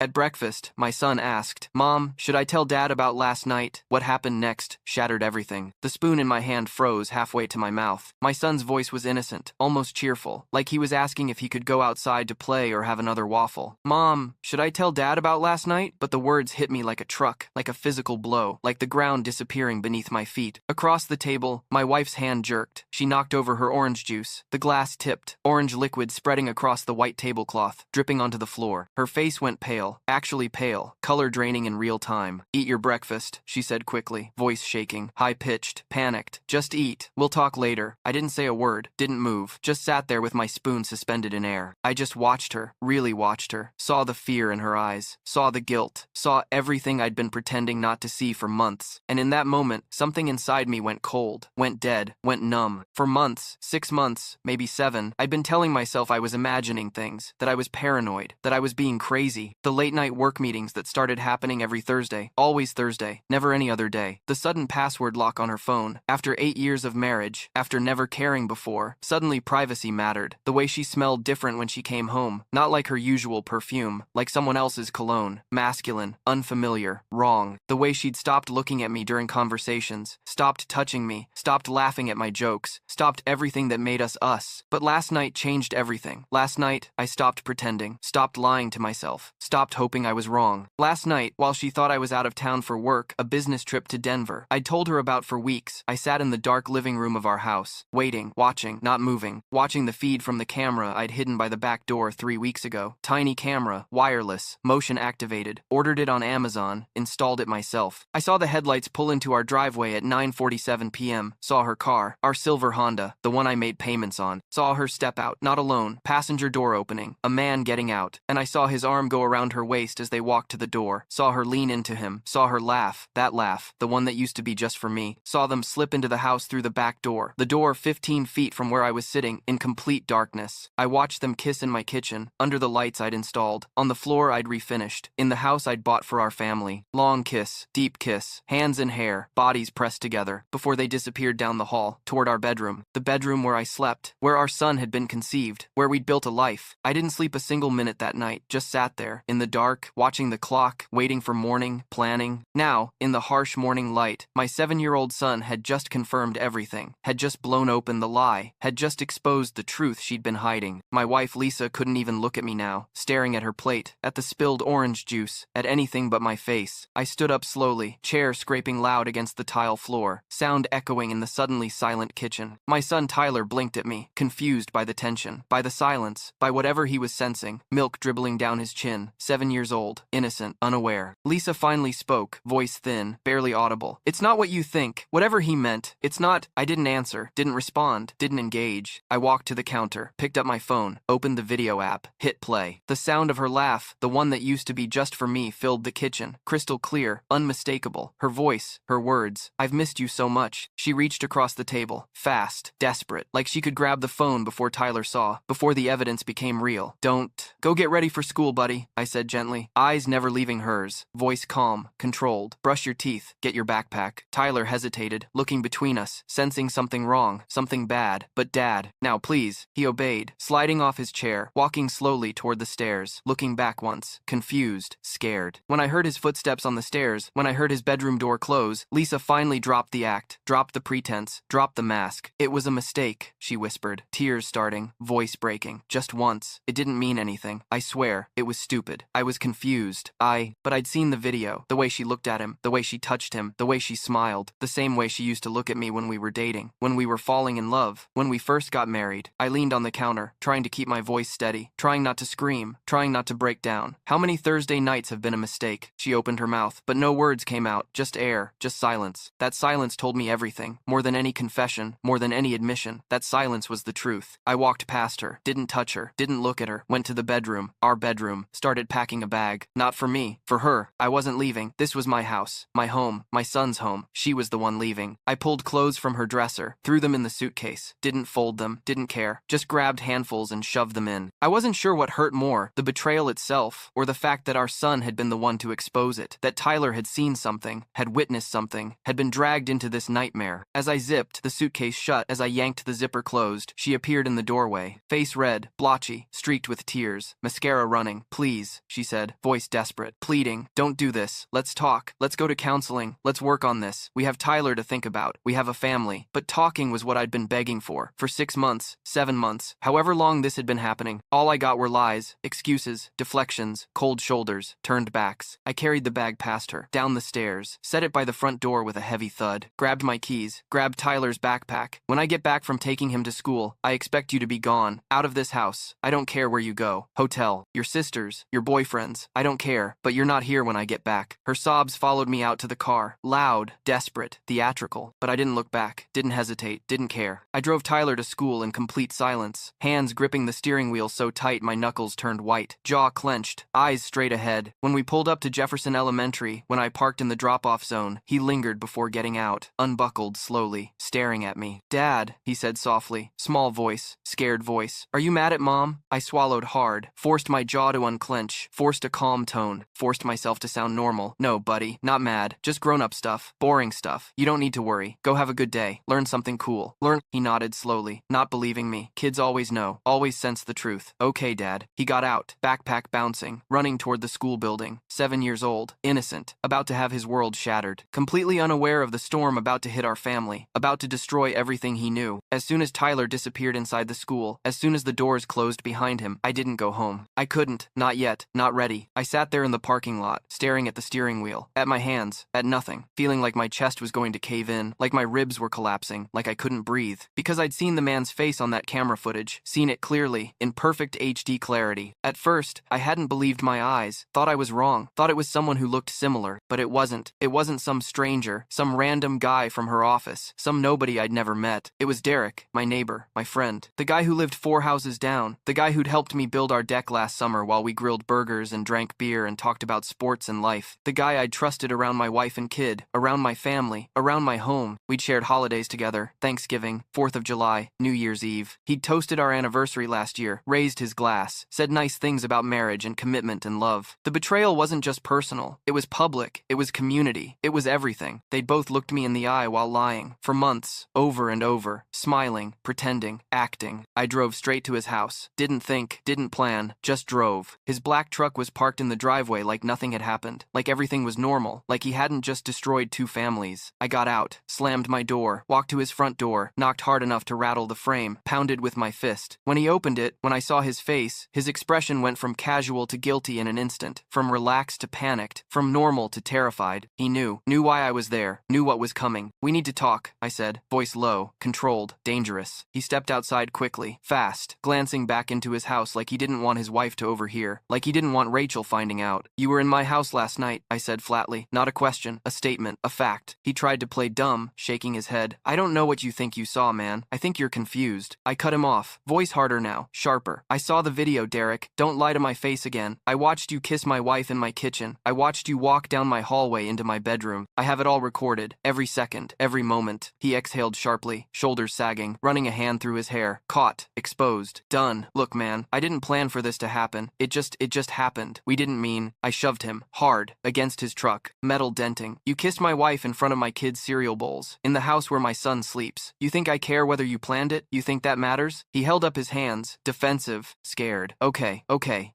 At breakfast, my son asked, "Mom, should I tell Dad about last night?" What happened next shattered everything. The spoon in my hand froze halfway to my mouth. My son's voice was innocent, almost cheerful, like he was asking if he could go outside to play or have another waffle. "Mom, should I tell Dad about last night?" But the words hit me like a truck, like a physical blow, like the ground disappearing beneath my feet. Across the table, my wife's hand jerked. She knocked over her orange juice. The glass tipped, orange liquid spreading across the white tablecloth, dripping onto the floor. Her face went pale, actually pale, color draining in real time. "Eat your breakfast," she said quickly, voice shaking, high-pitched, panicked. "Just eat. We'll talk later." I didn't say a word, didn't move, just sat there with my spoon suspended in air. I just watched her, really watched her, saw the fear in her eyes, saw the guilt, saw everything I'd been pretending not to see for months. And in that moment, something inside me went cold, went dead, went numb. For months, 6 months, maybe 7, I'd been telling myself I was imagining things, that I was paranoid, that I was being crazy. The late-night work meetings that started happening every Thursday, always Thursday, never any other day. The sudden password lock on her phone. After 8 years of marriage, after never caring before, suddenly privacy mattered. The way she smelled different when she came home, not like her usual perfume, like someone else's cologne. Masculine, unfamiliar, wrong. The way she'd stopped looking at me during conversations, stopped touching me, stopped laughing at my jokes, stopped everything that made us us. But last night changed everything. Last night, I stopped pretending, stopped lying to myself, stopped hoping I was wrong. Last night, while she thought I was out of town for work, a business trip to Denver, I'd told her about for weeks, I sat in the dark living room of our house, waiting, watching, not moving, watching the feed from the camera I'd hidden by the back door 3 weeks ago. Tiny camera, wireless, motion activated, ordered it on Amazon, installed it myself. I saw the headlights pull into our driveway at 9:47 p.m., saw her car, our silver Honda, the one I made payments on, saw her step out, not alone, passenger door opening, a man getting out, and I saw his arm go around her waist as they walked to the door, saw her lean into him, saw her laugh, that laugh, the one that used to be just for me, saw them slip into the house through the back door, the door 15 feet from where I was sitting, in complete darkness. I watched them kiss in my kitchen, under the lights I'd installed, on the floor I'd refinished, in the house I'd bought for our family. Long kiss, deep kiss, hands in hair, bodies pressed together, before they disappeared down the hall, toward our bedroom, the bedroom where I slept, where our son had been conceived, where we'd built a life. I didn't sleep a single minute that night, just sat there, in the dark, watching the clock, waiting for morning, planning. Now, in the harsh morning light, my 7-year-old son had just confirmed everything, had just blown open the lie, had just exposed the truth she'd been hiding. My wife Lisa couldn't even look at me now, staring at her plate, at the spilled orange juice, at anything but my face. I stood up slowly, chair scraping loud against the tile floor, sound echoing in the suddenly silent kitchen. My son Tyler blinked at me, confused by the tension, by the silence, by whatever he was sensing, milk dribbling down his chin, 7 years old, innocent, unaware. Lisa finally spoke, voice thin, barely audible. "It's not what you think. Whatever he meant. It's not." I didn't answer, didn't respond, didn't engage. I walked to the counter, picked up my phone, opened the video app, hit play. The sound of her laugh, the one that used to be just for me, filled the kitchen, crystal clear, unmistakable. Her voice, her words, "I've missed you so much." She reached across the table, fast, desperate, like she could grab the phone before Tyler saw, before the evidence became real. "Don't. Go get ready for school, buddy," I said gently, eyes never leaving hers, voice calm, controlled. "Brush your teeth, get your backpack." Tyler hesitated, looking between us, sensing something wrong, something bad. "But Dad, now please." He obeyed, sliding off his chair, walking slowly toward the stairs, looking back once, confused, scared. When I heard his footsteps on the stairs, when I heard his bedroom door close, Lisa finally dropped the act, dropped the pretense, dropped the mask. "It was a mistake," she whispered, tears starting, voice breaking. "Just once. It didn't mean anything. I swear, it was stupid. I was confused. But I'd seen the video, the way she looked at him, the way she touched him, the way she smiled, the same way she used to look at me when we were dating, when we were falling in love, when we first got married." I leaned on the counter, trying to keep my voice steady, trying not to scream, trying not to break down. "How many Thursday nights have been a mistake?" She opened her mouth, but no words came out, just air, just silence. That silence told me everything, more than any confession, more than any admission. That silence was the truth. I walked past her, didn't touch her, didn't look at her, went to the bedroom, our bedroom, started packing a bag. Not for me. me, for her, I wasn't leaving. This was my house, my home, my son's home. She was the one leaving. I pulled clothes from her dresser, threw them in the suitcase, didn't fold them, didn't care, just grabbed handfuls and shoved them in. I wasn't sure what hurt more, the betrayal itself, or the fact that our son had been the one to expose it, that Tyler had seen something, had witnessed something, had been dragged into this nightmare. As I zipped the suitcase shut, as I yanked the zipper closed, she appeared in the doorway, face red, blotchy, streaked with tears, mascara running. Please, she said, voice desperate, pleading, don't do this. Let's talk. Let's go to counseling. Let's work on this. We have Tyler to think about. We have a family. But talking was what I'd been begging for 6 months, 7 months, however long this had been happening. All I got were lies, excuses, deflections, cold shoulders, turned backs. I carried the bag past her, down the stairs, set it by the front door with a heavy thud, grabbed my keys, grabbed Tyler's backpack. When I get back from taking him to school, I expect you to be gone, out of this house. I don't care where you go. Hotel, your sisters, your boyfriends. I don't care, but you're not here when I get back. Her sobs followed me out to the car, loud, desperate, theatrical. But I didn't look back, didn't hesitate, didn't care. I drove Tyler to school in complete silence, hands gripping the steering wheel so tight my knuckles turned white, jaw clenched, eyes straight ahead. When we pulled up to Jefferson Elementary, when I parked in the drop-off zone, he lingered before getting out, unbuckled slowly, staring at me. Dad, he said softly, small voice, scared voice. Are you mad at Mom? I swallowed hard, forced my jaw to unclench, forced a calm tone, forced myself to sound normal. No, buddy, not mad, just grown-up stuff, boring stuff. You don't need to worry. Go have a good day. Learn something cool. Learn. He nodded slowly, not believing me. Kids always know, always sense the truth. Okay, Dad. He got out, backpack bouncing, running toward the school building, 7 years old, innocent, about to have his world shattered, completely unaware of the storm about to hit our family, about to destroy everything he knew. As soon as Tyler disappeared inside the school, as soon as the doors closed behind him, I didn't go home. I couldn't, not yet, not ready. I sat there in the parking lot, staring at the steering wheel, at my hands, at nothing, feeling like my chest was going to cave in, like my ribs were collapsing, like I couldn't breathe. Because I'd seen the man's face on that camera footage, seen it clearly, in perfect HD clarity. At first, I hadn't believed my eyes, thought I was wrong, thought it was someone who looked similar, but it wasn't. It wasn't some stranger, some random guy from her office, some nobody I'd never met. It was Derek, my neighbor, my friend, the guy who lived 4 houses down, the guy who'd helped me build our deck last summer while we grilled burgers and drank beer and talked about sports and life, the guy I'd trusted around my wife and kid, around my family, around my home. We'd shared holidays together, Thanksgiving, 4th of July, New Year's Eve. He'd toasted our anniversary last year, raised his glass, said nice things about marriage and commitment and love. The betrayal wasn't just personal, it was public, it was community, it was everything. They'd both looked me in the eye while lying, for months, over and over, smiling, pretending, acting. I drove straight to his house, didn't think, didn't plan, just drove. His black truck was parked in the driveway like nothing had happened, like everything was normal, like he hadn't just destroyed 2 families. I got out, slammed my door, walked to his front door, knocked hard enough to rattle the frame, pounded with my fist. When he opened it, when I saw his face, his expression went from casual to guilty in an instant, from relaxed to panicked, from normal to terrified. He knew why I was there, knew what was coming. We need to talk, I said, voice low, controlled, dangerous. He stepped outside quickly, fast, glancing back into his house like he didn't want his wife to overhear, like he didn't want Rachel finding out. You were in my house last night, I said flatly. Not a question, a statement, a fact. He tried to play dumb, shaking his head. I don't know what you think you saw, man. I think you're confused. I cut him off, voice harder now, sharper. I saw the video, Derek. Don't lie to my face again. I watched you kiss my wife in my kitchen. I watched you walk down my hallway into my bedroom. I have it all recorded, every second, every moment. He exhaled sharply, shoulders sagging, running a hand through his hair. Caught, exposed, done. Look, man, I didn't plan for this to happen. It just happened. We didn't mean. I shoved him, hard, against his truck, metal denting. You kissed my wife in front of my kids' cereal bowls, in the house where my son sleeps. You think I care whether you planned it? You think that matters? He held up his hands, defensive, scared. Okay,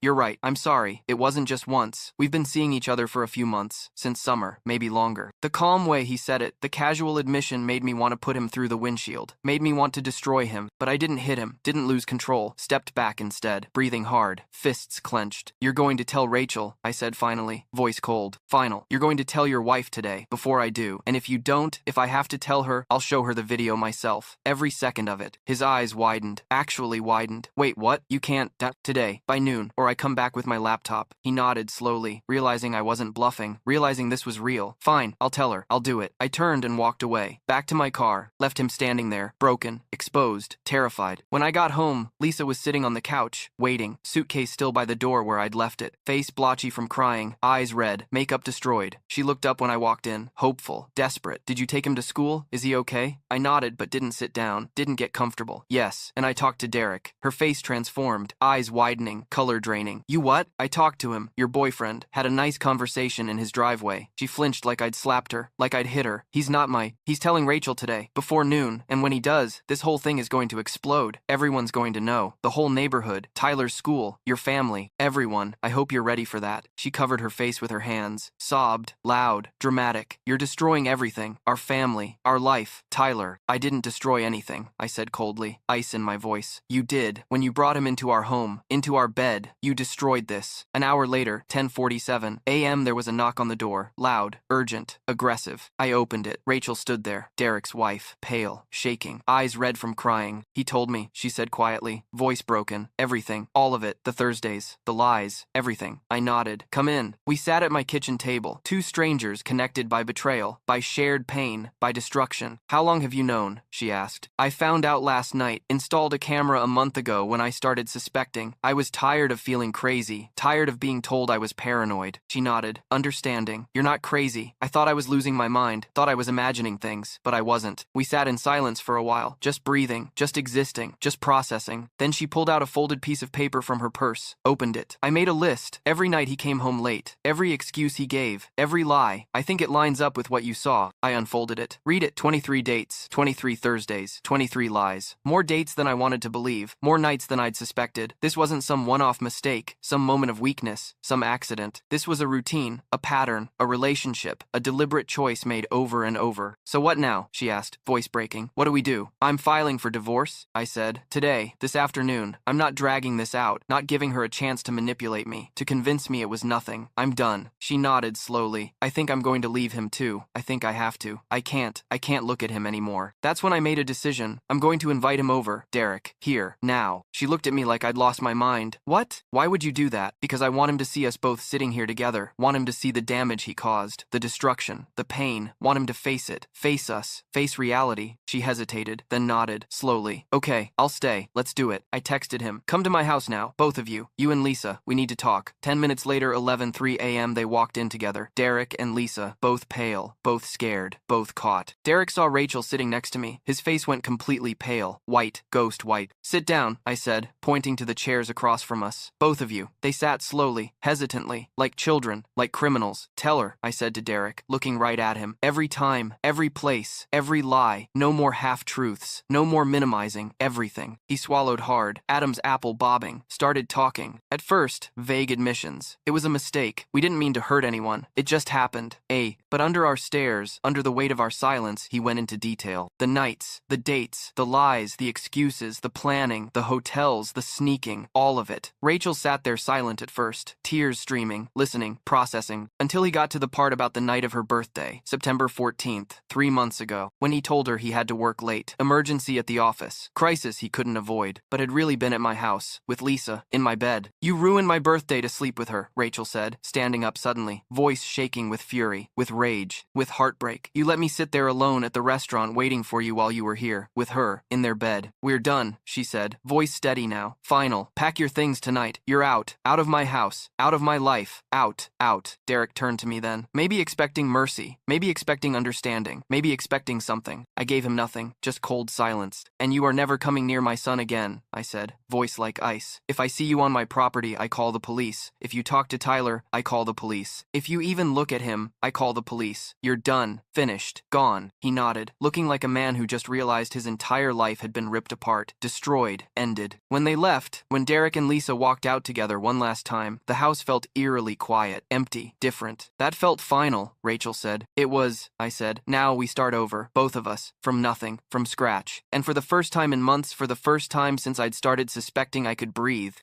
you're right. I'm sorry. It wasn't just once. We've been seeing each other for a few months, since summer, maybe longer. The calm way he said it, the casual admission made me want to put him through the windshield, made me want to destroy him, but I didn't hit him, didn't lose control, stepped back instead, breathing hard, fists clenched. You're going to tell Rachel, I said finally, voice cold. Final. You're going to tell your wife today, before I do, and if you don't, if I have to tell her, I'll show her the video myself. Every second of it. His eyes widened, actually widened. Wait, what? You can't, today, by noon, or I come back with my laptop. He nodded slowly, realizing I wasn't bluffing, realizing this was real. Fine, I'll tell her, I'll do it. I turned and walked away, back to my car, left him standing there, broken, exposed, terrified. When I got home, Lisa was sitting on the couch, waiting, suitcase still by the door where I'd left it, face blotchy from crying, eyes red, makeup destroyed. She looked up when I walked in, hopeful, desperate. Did you take him to school? Is he okay? I nodded but didn't sit down, didn't get comfortable. Yes, and I talked to Derek. Her face transformed, eyes widening, color draining. You what? I talked to him, your boyfriend. Had a nice conversation in his driveway. She flinched like I'd slapped her, like I'd hit her. He's telling Rachel today, before noon, and when he does, this whole thing is going to explode. Everyone's going to know. The whole neighborhood, Tyler's school, your family, everyone. I hope you're ready for that. She covered her face with her hands, sobbed, loud, dramatic. You're destroying everything. Our family, our life. Tyler, I didn't destroy anything, I said coldly, ice in my voice. You did. When you brought him into our home, into our bed, you destroyed this. An hour later, 10:47 a.m., there was a knock on the door, loud, urgent, aggressive. I opened it. Rachel stood there, Derek's wife, pale, shaking, eyes red from crying. He told me, she said quietly, voice broken, everything, all of it, the Thursdays, the lies, everything. I nodded. Come in. We sat at my kitchen table, two strangers connected by betrayal, by shared pain, by destruction. How long have you known? She asked. I found out last night, installed a camera a month ago when I started suspecting. I was tired of feeling crazy, tired of being told I was paranoid. She nodded, understanding. You're not crazy. I thought I was losing my mind, thought I was imagining things, but I wasn't. We sat in silence for a while, just breathing, just existing, just processing. Then she pulled out a folded piece of paper from her purse, opened it. I made a list. Every night he came home late, every excuse he gave, every lie. I think it lines up with what you saw. I unfolded it. Read it. 23 dates, 23 Thursdays, 23 lies. More dates than I wanted to believe, more nights than I'd suspected. This wasn't some one-off mistake, some moment of weakness, some accident. This was a routine, a pattern, a relationship, a deliberate choice made over and over. So what now? She asked, voice breaking. What do we do? I'm filing for divorce, I said. Today, this afternoon. I'm not dragging this out, not giving her a chance to manipulate me, to convince me it was nothing. I'm done. She nodded slowly. I think I'm going to leave him too. I think I have to. I can't look at him anymore. That's when I made a decision. I'm going to invite him over, Derek, here, now. She looked at me like I'd lost my mind. What? Why would you do that? Because I want him to see us both sitting here together. Want him to see the damage he caused, the destruction, the pain. Want him to face it, face us, face reality. She hesitated, then nodded, slowly. Okay, I'll stay. Let's do it. I texted him. Come to my house now, both of you. You and Lisa. We need to talk. 10 minutes later, 11:03 a.m., they walked in together. Derek and Lisa, both pale, both scared, both caught. Derek saw Rachel sitting next to me. His face went completely pale, white, ghost white. Sit down, I said, pointing to the chairs across from us. Both of you. They sat slowly, hesitantly, like children, like criminals. Tell her, I said to Derek, looking right at him. Every time, every place, every lie. No more half-truths, no more minimizing, everything. He swallowed hard, Adam's apple bobbing, started talking. At first, vague admissions. It was a mistake. We didn't mean to hurt anyone. It just happened. But under our stares, under the weight of our silence, he went into detail. The nights, the dates, the lies, the excuses, the planning, the hotels, the sneaking, all of it. Rachel sat there silent at first, tears streaming, listening, processing, until he got to the part about the night of her birthday, September 14th, 3 months ago, when he told her he had to work late. Emergency at the office. Crisis he couldn't avoid, but had really been at my house, with Lisa, in my bed. You ruined my birthday to sleep with her, Rachel said, standing up suddenly, voice shaking with fury, with rage, with heartbreak. You let me sit there alone at the restaurant waiting for you while you were here, with her, in their bed. We're done, she said, voice steady now. Final. Pack your things tonight. You're out. Out of my house. Out of my life. Out. Out. Derek turned to me then, maybe expecting mercy, maybe expecting understanding, maybe expecting something. I gave him nothing, just cold silence. And you are never coming near my son again, I said, voice like ice. If I see you on my property, I call the police. If you talk to Tyler, I call the police. If you even look at him, I call the police. You're done. Finished. Gone. He nodded, looking like a man who just realized his entire life had been ripped apart, destroyed, ended. When they left, when Derek and Lisa walked out together one last time, the house felt eerily quiet, empty, different. That felt final, Rachel said. It was, I said. Now we start over, both of us, from nothing, from scratch. And for the first time in months, for the first time since I'd started suspecting I could breathe,